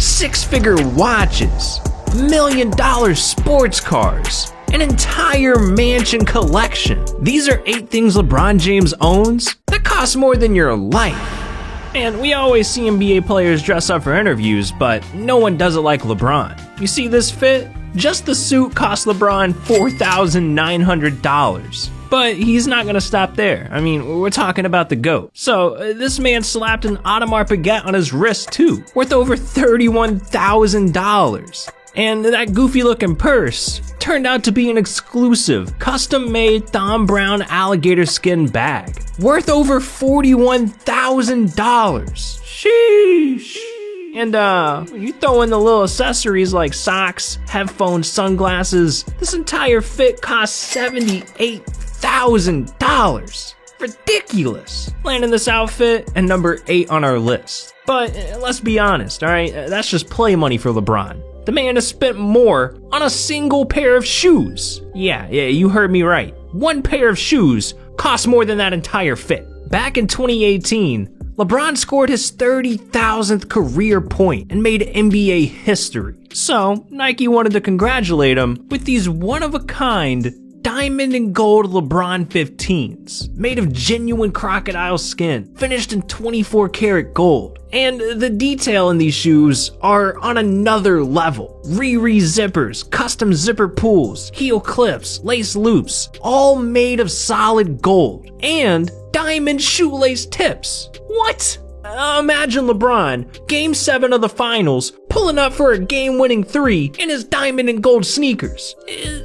six-figure watches, million-dollar sports cars, an entire mansion collection. These are 8 things LeBron James owns that cost more than your life. And we always see NBA players dress up for interviews, but no one does it like LeBron. You see this fit? Just the suit cost LeBron $4,900. But he's not gonna stop there. I mean, we're talking about the GOAT. So this man slapped an Audemars baguette on his wrist too, worth over $31,000. And that goofy looking purse turned out to be an exclusive, custom-made Thom Browne alligator skin bag, worth over $41,000. Sheesh. And you throw in the little accessories like socks, headphones, sunglasses, this entire fit costs $78,000. Ridiculous. Landing this outfit and number 8 on our list. But let's be honest, alright? That's just play money for LeBron. The man has spent more on a single pair of shoes. Yeah, you heard me right. One pair of shoes costs more than that entire fit. Back in 2018, LeBron scored his 30,000th career point and made NBA history. So, Nike wanted to congratulate him with these one-of-a-kind diamond and gold LeBron 15s, made of genuine crocodile skin, finished in 24 karat gold. And the detail in these shoes are on another level. Riri zippers, custom zipper pulls, heel clips, lace loops, all made of solid gold, and diamond shoelace tips. What? Imagine LeBron, Game 7 of the finals, pulling up for a game-winning 3 in his diamond and gold sneakers.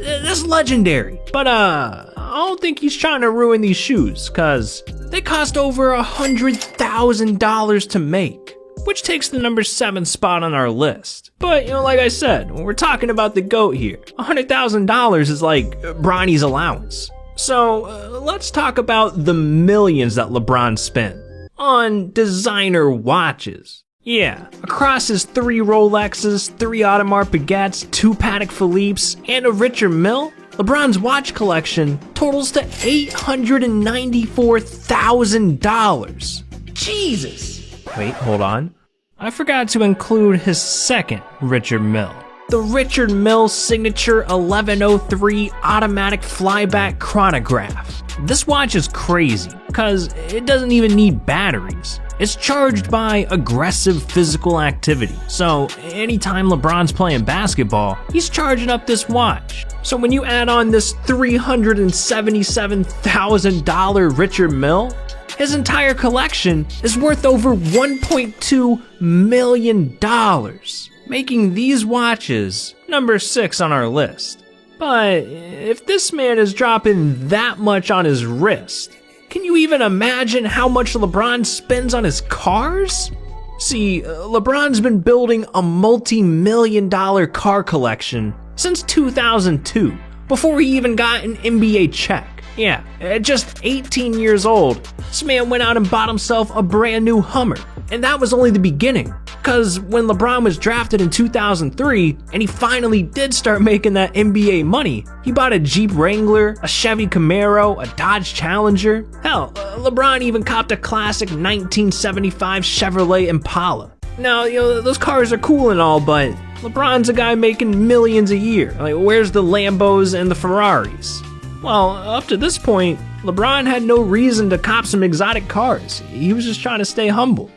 That's legendary. But I don't think he's trying to ruin these shoes, cause they cost over $100,000 to make, which takes the number 7 spot on our list. But, like I said, we're talking about the GOAT here. $100,000 is like Bronny's allowance. So let's talk about the millions that LeBron spent on designer watches. Yeah, across his 3 Rolexes, 3 Audemars baguettes, 2 Patek Philippe's, and a Richard Mille, LeBron's watch collection totals to $894,000. Jesus! Wait, hold on. I forgot to include his second Richard Mille. The Richard Mille Signature 1103 Automatic Flyback Chronograph. This watch is crazy, because it doesn't even need batteries. It's charged by aggressive physical activity. So anytime LeBron's playing basketball, he's charging up this watch. So when you add on this $377,000 Richard Mille, his entire collection is worth over $1.2 million, making these watches number 6 on our list. But if this man is dropping that much on his wrist, can you even imagine how much LeBron spends on his cars? See, LeBron's been building a multi-million-dollar car collection since 2002, before he even got an NBA check. Yeah, at just 18 years old, this man went out and bought himself a brand new Hummer. And that was only the beginning, because when LeBron was drafted in 2003, and he finally did start making that NBA money, he bought a Jeep Wrangler, a Chevy Camaro, a Dodge Challenger. Hell, LeBron even copped a classic 1975 Chevrolet Impala. Now, those cars are cool and all, but LeBron's a guy making millions a year. Like, where's the Lambos and the Ferraris? Well, up to this point, LeBron had no reason to cop some exotic cars. He was just trying to stay humble.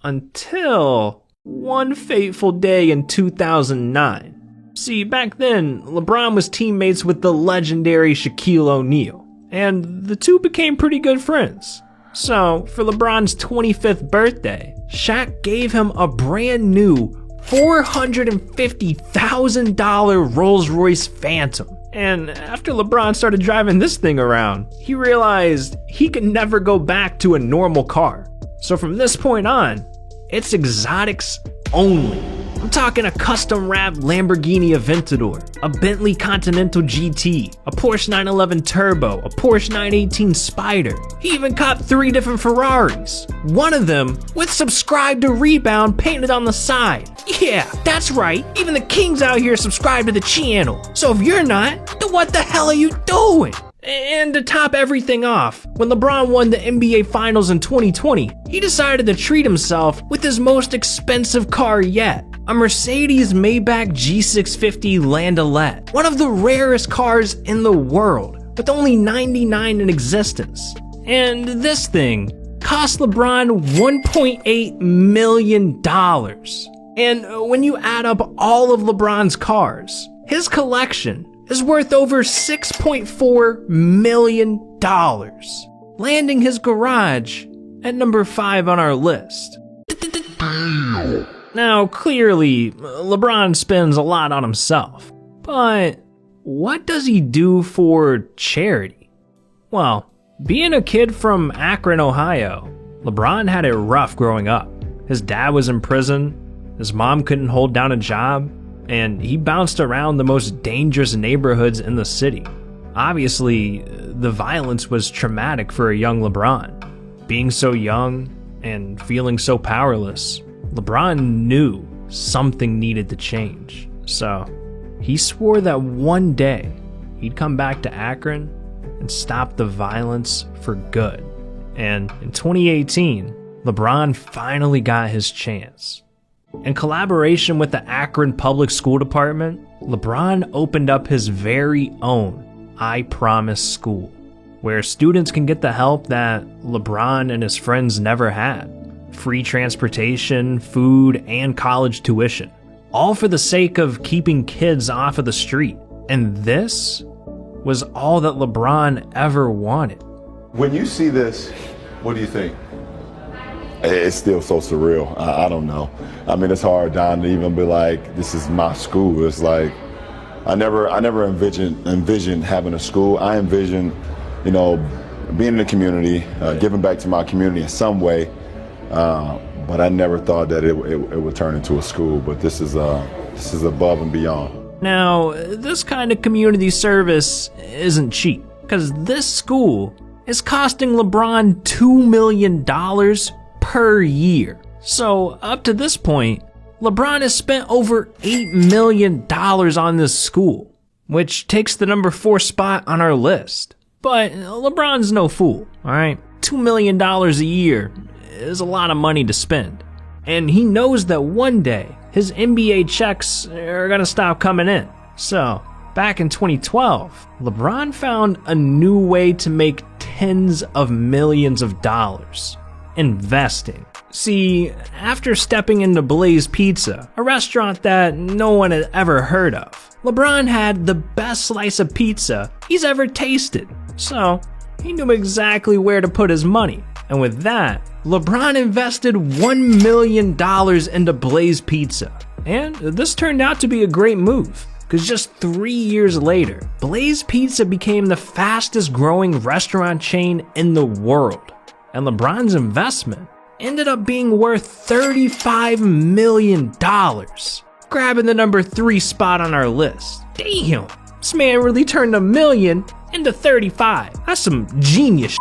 Until one fateful day in 2009. See, back then, LeBron was teammates with the legendary Shaquille O'Neal, and the two became pretty good friends. So, for LeBron's 25th birthday, Shaq gave him a brand new $450,000 Rolls-Royce Phantom. And after LeBron started driving this thing around, he realized he could never go back to a normal car. So from this point on, it's exotics only. I'm talking a custom-wrapped Lamborghini Aventador, a Bentley Continental GT, a Porsche 911 Turbo, a Porsche 918 Spider. He even copped 3 different Ferraris. One of them with Subscribe to Rebound painted on the side. Yeah, that's right, even the kings out here subscribe to the channel. So if you're not, then what the hell are you doing? And to top everything off, when LeBron won the NBA Finals in 2020, he decided to treat himself with his most expensive car yet, a Mercedes Maybach G650 Landaulet, one of the rarest cars in the world, with only 99 in existence. And this thing cost LeBron $1.8 million. And when you add up all of LeBron's cars, his collection is worth over $6.4 million, landing his garage at number 5 on our list. Now, clearly, LeBron spends a lot on himself, but what does he do for charity? Well, being a kid from Akron, Ohio, LeBron had it rough growing up. His dad was in prison, his mom couldn't hold down a job, and he bounced around the most dangerous neighborhoods in the city. Obviously, the violence was traumatic for a young LeBron. Being so young and feeling so powerless, LeBron knew something needed to change. So, he swore that one day he'd come back to Akron and stop the violence for good. And in 2018, LeBron finally got his chance. In collaboration with the Akron Public School Department, LeBron opened up his very own I Promise School, where students can get the help that LeBron and his friends never had. Free transportation, food, and college tuition, all for the sake of keeping kids off of the street. And this was all that LeBron ever wanted. When you see this, what do you think? It's still so surreal. I don't know. I mean, it's hard, Don, to even be like, this is my school. It's like, I never envisioned having a school. I envisioned, being in the community, giving back to my community in some way. But I never thought that it would turn into a school. But this is above and beyond. Now, this kind of community service isn't cheap, because this school is costing LeBron $2 million per year. So up to this point, LeBron has spent over $8 million on this school, which takes the number 4 spot on our list. But LeBron's no fool, alright? $2 million a year is a lot of money to spend. And he knows that one day his NBA checks are gonna stop coming in. So, back in 2012, LeBron found a new way to make tens of millions of dollars. Investing. See, after stepping into Blaze Pizza, a restaurant that no one had ever heard of, LeBron had the best slice of pizza he's ever tasted. So, he knew exactly where to put his money. And with that, LeBron invested $1 million into Blaze Pizza. And this turned out to be a great move, because just 3 years later, Blaze Pizza became the fastest growing restaurant chain in the world. And LeBron's investment ended up being worth $35 million, grabbing the number 3 spot on our list. Damn, this man really turned $1 million into 35. That's some genius shit.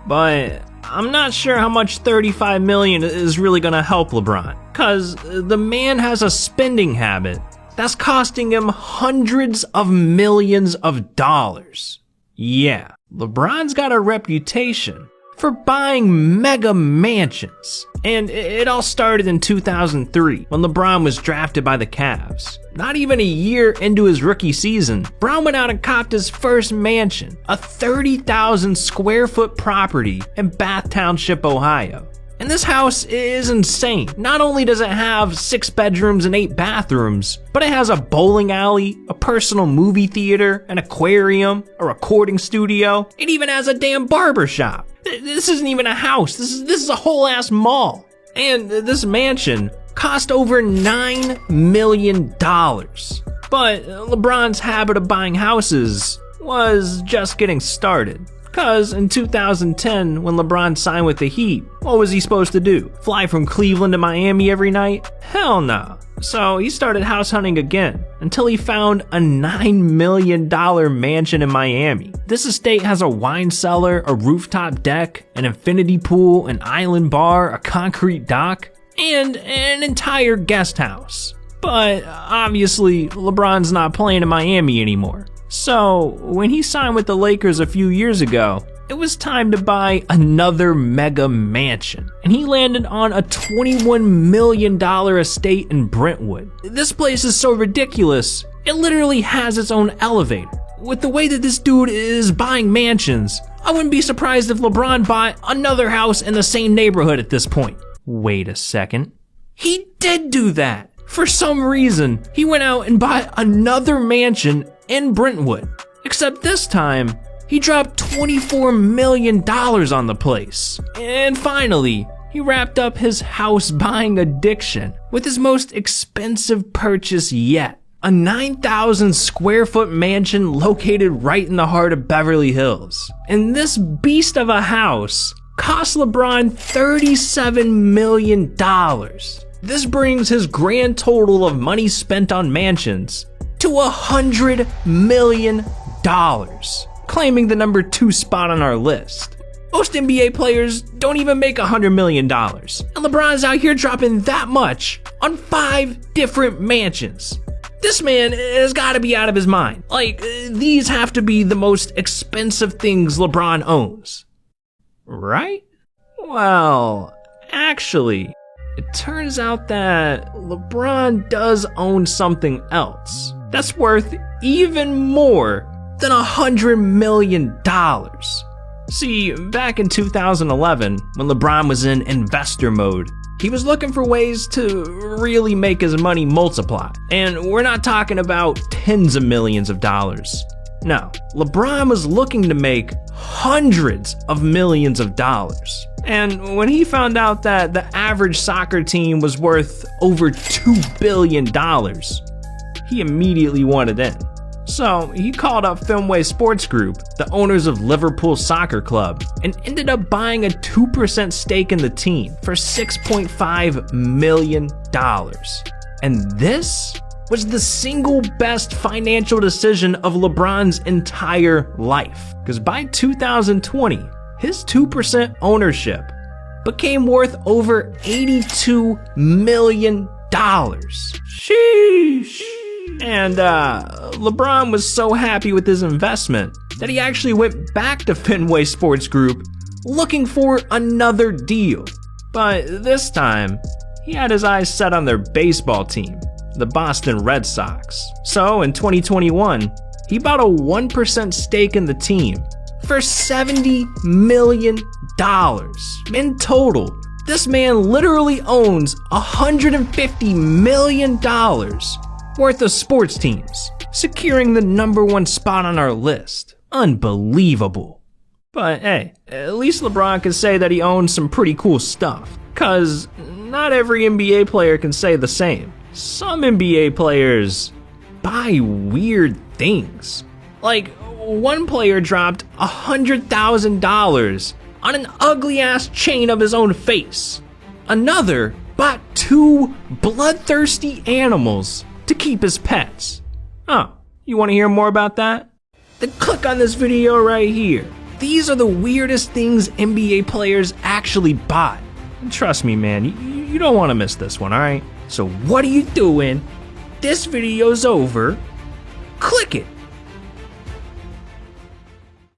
But I'm not sure how much $35 million is really gonna help LeBron, cause the man has a spending habit that's costing him hundreds of millions of dollars. Yeah, LeBron's got a reputation for buying mega mansions. And it all started in 2003 when LeBron was drafted by the Cavs. Not even a year into his rookie season, Brown went out and copped his first mansion, a 30,000 square foot property in Bath Township, Ohio. And this house is insane. Not only does it have 6 bedrooms and 8 bathrooms, but it has a bowling alley, a personal movie theater, an aquarium, a recording studio. It even has a damn barber shop. This isn't even a house. This is a whole ass mall. And this mansion cost over $9 million. But LeBron's habit of buying houses was just getting started. Cause in 2010, when LeBron signed with the Heat, what was he supposed to do? Fly from Cleveland to Miami every night? Hell no. So he started house hunting again, until he found a $9 million mansion in Miami. This estate has a wine cellar, a rooftop deck, an infinity pool, an island bar, a concrete dock, and an entire guest house. But obviously, LeBron's not playing in Miami anymore. So, when he signed with the Lakers a few years ago, it was time to buy another mega mansion, and he landed on a $21 million estate in Brentwood. This place is so ridiculous, it literally has its own elevator. With the way that this dude is buying mansions, I wouldn't be surprised if LeBron bought another house in the same neighborhood at this point. Wait a second. He did do that. For some reason, he went out and bought another mansion in Brentwood. Except this time, he dropped $24 million on the place. And finally, he wrapped up his house buying addiction with his most expensive purchase yet. A 9,000 square foot mansion located right in the heart of Beverly Hills. And this beast of a house cost LeBron $37 million. This brings his grand total of money spent on mansions to $100 million, claiming the number 2 spot on our list. Most NBA players don't even make $100 million, and LeBron's out here dropping that much on 5 different mansions. This man has got to be out of his mind. Like, these have to be the most expensive things LeBron owns. Right? Well, actually, it turns out that LeBron does own something else that's worth even more than $100 million. See, back in 2011, when LeBron was in investor mode, he was looking for ways to really make his money multiply. And we're not talking about tens of millions of dollars. No, LeBron was looking to make hundreds of millions of dollars. And when he found out that the average soccer team was worth over $2 billion, he immediately wanted in. So he called up Fenway Sports Group, the owners of Liverpool Soccer Club, and ended up buying a 2% stake in the team for $6.5 million. And this was the single best financial decision of LeBron's entire life. Because by 2020, his 2% ownership became worth over $82 million. Sheesh. And LeBron was so happy with his investment that he actually went back to Fenway Sports Group looking for another deal. But this time, he had his eyes set on their baseball team, the Boston Red Sox. So in 2021, he bought a 1% stake in the team for $70 million. In total, this man literally owns $150 million worth of sports teams, securing the number 1 spot on our list. Unbelievable. But hey, at least LeBron can say that he owns some pretty cool stuff, cause not every NBA player can say the same. Some NBA players buy weird things. Like, one player dropped $100,000 on an ugly ass chain of his own face. Another bought 2 bloodthirsty animals to keep as pets. Oh, you want to hear more about that? Then click on this video right here. These are the weirdest things NBA players actually buy. And trust me, man, you don't want to miss this one, alright? So what are you doing? This video's over. Click it.